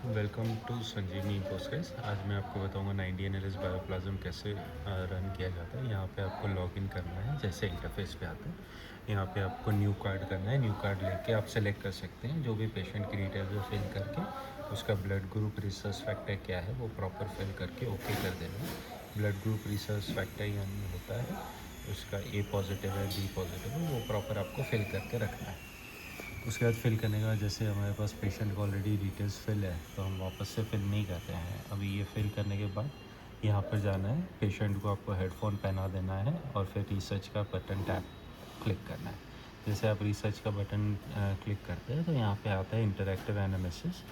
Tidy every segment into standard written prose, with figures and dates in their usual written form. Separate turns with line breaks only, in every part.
Welcome to Sanjeevani posters. आज मैं आपको बताऊंगा 90 एनालिस बायोप्लाज्म कैसे रन किया जाता है। यहाँ पे आपको लॉगिन करना है, जैसे इंटरफेस पे आता है। यहाँ पे आपको न्यू कार्ड करना है। न्यू कार्ड लेके आप सेलेक्ट कर सकते हैं जो भी पेशेंट की डिटेल्स है फिल करके, उसका ब्लड ग्रुप, रिसर्च फैक्टर क्या है वो प्रॉपर फिल करके ओके कर देना है। ब्लड ग्रुप रिसर्च फैक्टर यानी होता है उसका ए पॉजिटिव है, बी पॉजिटिव है, वो प्रॉपर आपको फिल करके रखना है। उसके बाद फिल करने के बाद जैसे हमारे पास पेशेंट का ऑलरेडी डिटेल्स फिल है तो हम वापस से फिल नहीं करते हैं। अभी ये फिल करने के बाद यहाँ पर जाना है, पेशेंट को आपको हेडफोन पहना देना है और फिर रिसर्च का बटन टैप क्लिक करना है। जैसे आप रिसर्च का बटन क्लिक करते हैं तो यहाँ पे आता है इंटरैक्टिव एनालिसिस।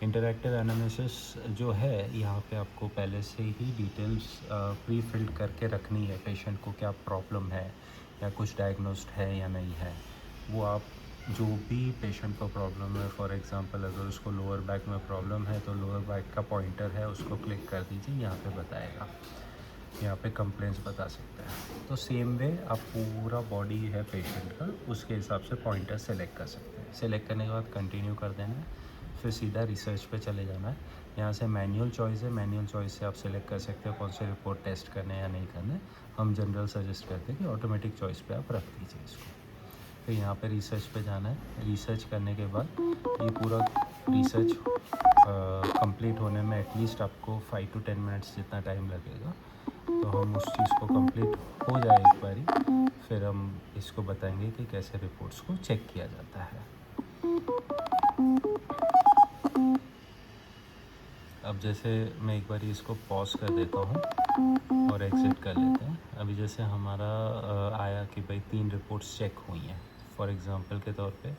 इंटरैक्टिव एनालिसिस जो है यहाँ पे आपको पहले से ही डिटेल्स प्री फिल्ड करके रखनी है, पेशेंट को क्या प्रॉब्लम है या कुछ डायग्नोस्ड है या नहीं है। वो आप जो भी पेशेंट को प्रॉब्लम है, फॉर एग्जांपल अगर उसको लोअर बैक में प्रॉब्लम है तो लोअर बैक का पॉइंटर है उसको क्लिक कर दीजिए, यहाँ पे बताएगा, यहाँ पे कंप्लेंट्स बता सकते हैं। तो सेम वे आप पूरा बॉडी है पेशेंट का, उसके हिसाब से पॉइंटर सेलेक्ट कर सकते हैं। सेलेक्ट करने के बाद कंटिन्यू कर देना है, फिर सीधा रिसर्च पे चले जाना है। यहाँ से मैनुअल चॉइस है, मैनुअल चॉइस से आप सेलेक्ट कर सकते हो कौन से रिपोर्ट टेस्ट करने या नहीं करने। हम जनरल सजेस्ट करते हैं कि ऑटोमेटिक चॉइस पे आप रख दीजिए इसको। फिर यहाँ पे रिसर्च पे जाना है। रिसर्च करने के बाद ये पूरा रिसर्च कंप्लीट होने में एटलीस्ट आपको 5 to 10 मिनट्स जितना टाइम लगेगा। तो हम उस चीज़ को कंप्लीट हो जाए एक बारी, फिर हम इसको बताएंगे कि कैसे रिपोर्ट्स को चेक किया जाता है। अब जैसे मैं एक बारी इसको पॉज कर देता हूँ और एग्ज़िट कर लेते हैं। अभी जैसे हमारा आया कि भाई 3 रिपोर्ट्स चेक हुई हैं, फॉर एग्ज़ाम्पल के तौर पे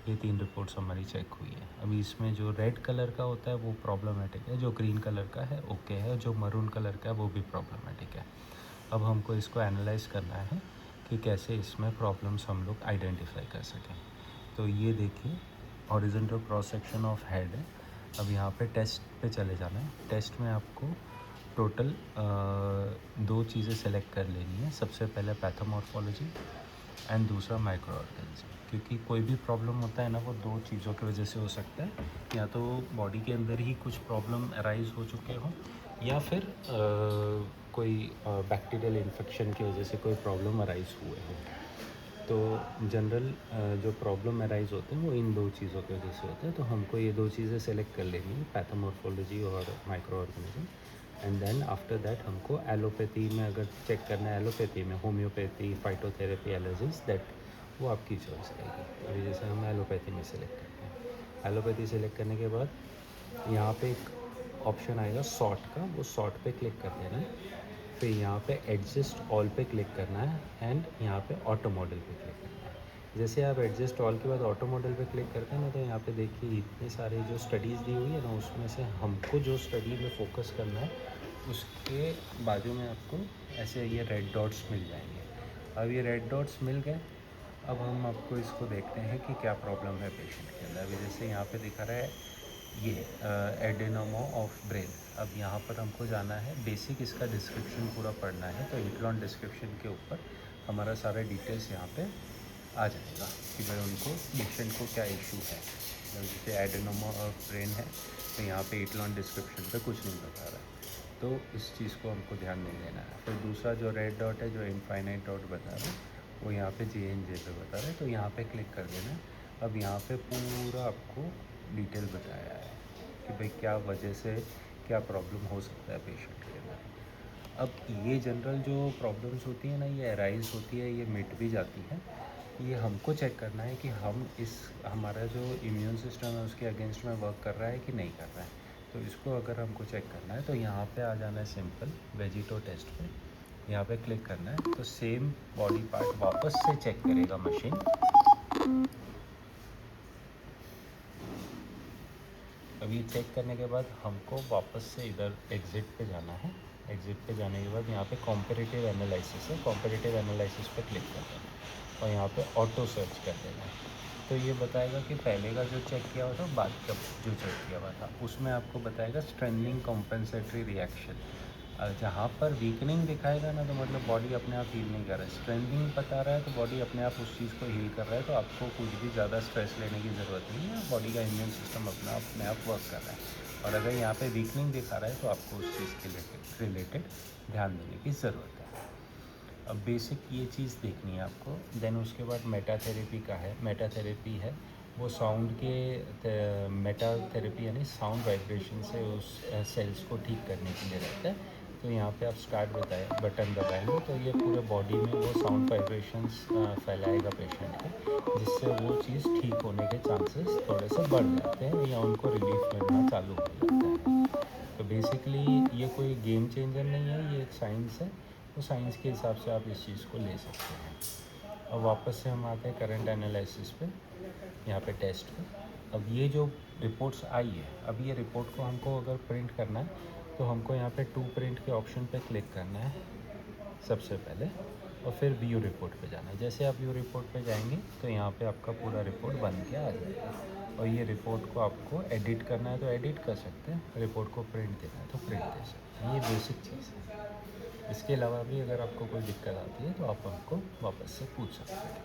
ये 3 रिपोर्ट्स हमारी चेक हुई है। अभी इसमें जो रेड कलर का होता है वो प्रॉब्लमेटिक है, जो ग्रीन कलर का है ओके है, जो मरून कलर का है वो भी प्रॉब्लमेटिक है। अब हमको इसको एनालाइज करना है कि कैसे इसमें प्रॉब्लम्स हम लोग आइडेंटिफाई कर सकें। तो ये देखिए horizontal cross section of head है। अब यहाँ पे टेस्ट पे चले जाना है। टेस्ट में आपको टोटल 2 चीज़ें सेलेक्ट कर लेनी है। सबसे पहले पैथोमॉर्फोलॉजी एंड दूसरा माइक्रो ऑर्गेनिज्म। क्योंकि कोई भी प्रॉब्लम होता है ना, वो 2 चीज़ों की वजह से हो सकता है। या तो बॉडी के अंदर ही कुछ प्रॉब्लम अराइज हो चुके हों, या फिर कोई बैक्टीरियल इन्फेक्शन की वजह से कोई प्रॉब्लम अराइज हुए हों। तो जनरल जो प्रॉब्लम अराइज होते हैं वो इन 2 चीज़ों की वजह से होते हैं। तो हमको ये 2 चीज़ें सेलेक्ट कर लेनी है, पैथोमॉर्फोलॉजी और micro organism. And then after that हमको एलोपैथी में अगर चेक करना है, एलोपैथी में होम्योपैथी, फाइटोथेरेपी, एलर्जीज, दैट वो आपकी चॉइस रहेगी। अभी जैसे हम एलोपैथी में सेलेक्ट करते हैं। एलोपैथी सेलेक्ट करने के बाद यहाँ पे एक ऑप्शन आएगा सॉर्ट का, वो सॉर्ट पे क्लिक कर देना है। फिर यहाँ पे एडजस्ट ऑल पे क्लिक करना है एंड यहाँ पे ऑटो मॉडल पे क्लिक करना है। जैसे आप एडजस्ट ऑल के बाद ऑटो मॉडल पे क्लिक करते हैं ना, तो यहाँ पे देखिए इतने सारे जो स्टडीज़ दी हुई है ना, उसमें से हमको जो स्टडी में फोकस करना है उसके बाजू में आपको ऐसे ये रेड डॉट्स मिल जाएंगे। अब ये रेड डॉट्स मिल गए। अब हम आपको इसको देखते हैं कि क्या प्रॉब्लम है पेशेंट के अंदर। अभी जैसे यहाँ पे दिखा रहा है ये एडेनोमा ऑफ ब्रेन। अब यहाँ पर हमको जाना है, बेसिक इसका डिस्क्रिप्शन पूरा पढ़ना है। तो इटलॉन डिस्क्रिप्शन के ऊपर हमारा सारा डिटेल्स यहाँ पे आ जाएगा कि भाई उनको पेशेंट को क्या इशू है। जैसे एडेनोमा ऑफ ब्रेन है तो यहाँ पे इटलॉन डिस्क्रिप्शन पे कुछ नहीं बता रहा है, तो इस चीज़ को हमको ध्यान नहीं देना है। फिर दूसरा जो रेड डॉट है, जो इनफाइनाइट डॉट बता रहा है, वो यहाँ पे JNJ पे बता रहा है, तो यहाँ पे क्लिक कर देना है। अब यहाँ पे पूरा आपको डिटेल बताया है कि भाई क्या वजह से क्या प्रॉब्लम हो सकता है पेशेंट के अंदर। अब ये जनरल जो प्रॉब्लम्स होती है ना, ये अराइज होती है, ये मिट भी जाती है। ये हमको चेक करना है कि हम हमारा जो इम्यून सिस्टम है उसके अगेंस्ट में वर्क कर रहा है कि नहीं कर रहा है। तो इसको अगर हमको चेक करना है तो यहाँ पे आ जाना है सिंपल वेजिटो टेस्ट पे, यहाँ पे क्लिक करना है। तो सेम बॉडी पार्ट वापस से चेक करेगा मशीन। अभी चेक करने के बाद हमको वापस से इधर एग्ज़िट पे जाना है। एग्ज़िट पे जाने के बाद यहाँ पे कॉम्पेरेटिव एनालिसिस है, कॉम्पेरेटिव एनालिसिस पे क्लिक कर देना है और यहाँ पे ऑटो सर्च कर देना है। तो ये बताएगा कि पहले का जो चेक किया हुआ था, बाद का जो चेक किया हुआ था, उसमें आपको बताएगा स्ट्रेंथनिंग कॉम्पेंसेटरी रिएक्शन। जहाँ पर वीकनिंग दिखाएगा ना, तो मतलब बॉडी अपने आप हील नहीं कर रहा है। स्ट्रेंथनिंग बता रहा है तो बॉडी अपने आप उस चीज़ को हील कर रहा है, तो आपको कुछ भी ज़्यादा स्ट्रेस लेने की ज़रूरत नहीं है, बॉडी का इम्यून सिस्टम अपने आप वर्क कर रहा है। और अगर यहाँ पे वीकनिंग दिखा रहा है तो आपको उस चीज़ के रिलेटेड ध्यान देने की ज़रूरत है। अब बेसिक ये चीज़ देखनी है आपको। देन उसके बाद मेटा थेरेपी का है। मेटा थेरेपी है वो साउंड के मेटा थेरेपी यानी साउंड वाइब्रेशन से उस सेल्स को ठीक करने के लिए रहता है। तो यहाँ पे आप स्टार्ट बटन दबाएंगे तो ये पूरे बॉडी में वो साउंड वाइब्रेशंस फैलाएगा पेशेंट के, जिससे वो चीज़ ठीक होने के चांसेस थोड़े से बढ़ जाते हैं या उनको रिलीफ मिलना चालू हो जाता है। तो बेसिकली ये कोई गेम चेंजर नहीं है, ये एक साइंस है। तो साइंस के हिसाब से आप इस चीज़ को ले सकते हैं। अब वापस से हम आते हैं करंट एनालिसिस पे, यहाँ पे टेस्ट पे। अब ये जो रिपोर्ट्स आई है, अब ये रिपोर्ट को हमको अगर प्रिंट करना है तो हमको यहाँ पे टू प्रिंट के ऑप्शन पे क्लिक करना है सबसे पहले, और फिर व्यू रिपोर्ट पे जाना है। जैसे आप व्यू रिपोर्ट पे जाएंगे तो यहाँ पे आपका पूरा रिपोर्ट बन के आ जाएगा, और ये रिपोर्ट को आपको एडिट करना है तो एडिट कर सकते हैं, रिपोर्ट को प्रिंट देना है तो प्रिंट दे सकते हैं। ये बेसिक चीज़ है। इसके अलावा भी अगर आपको कोई दिक्कत आती है तो आप हमको वापस से पूछ सकते हैं।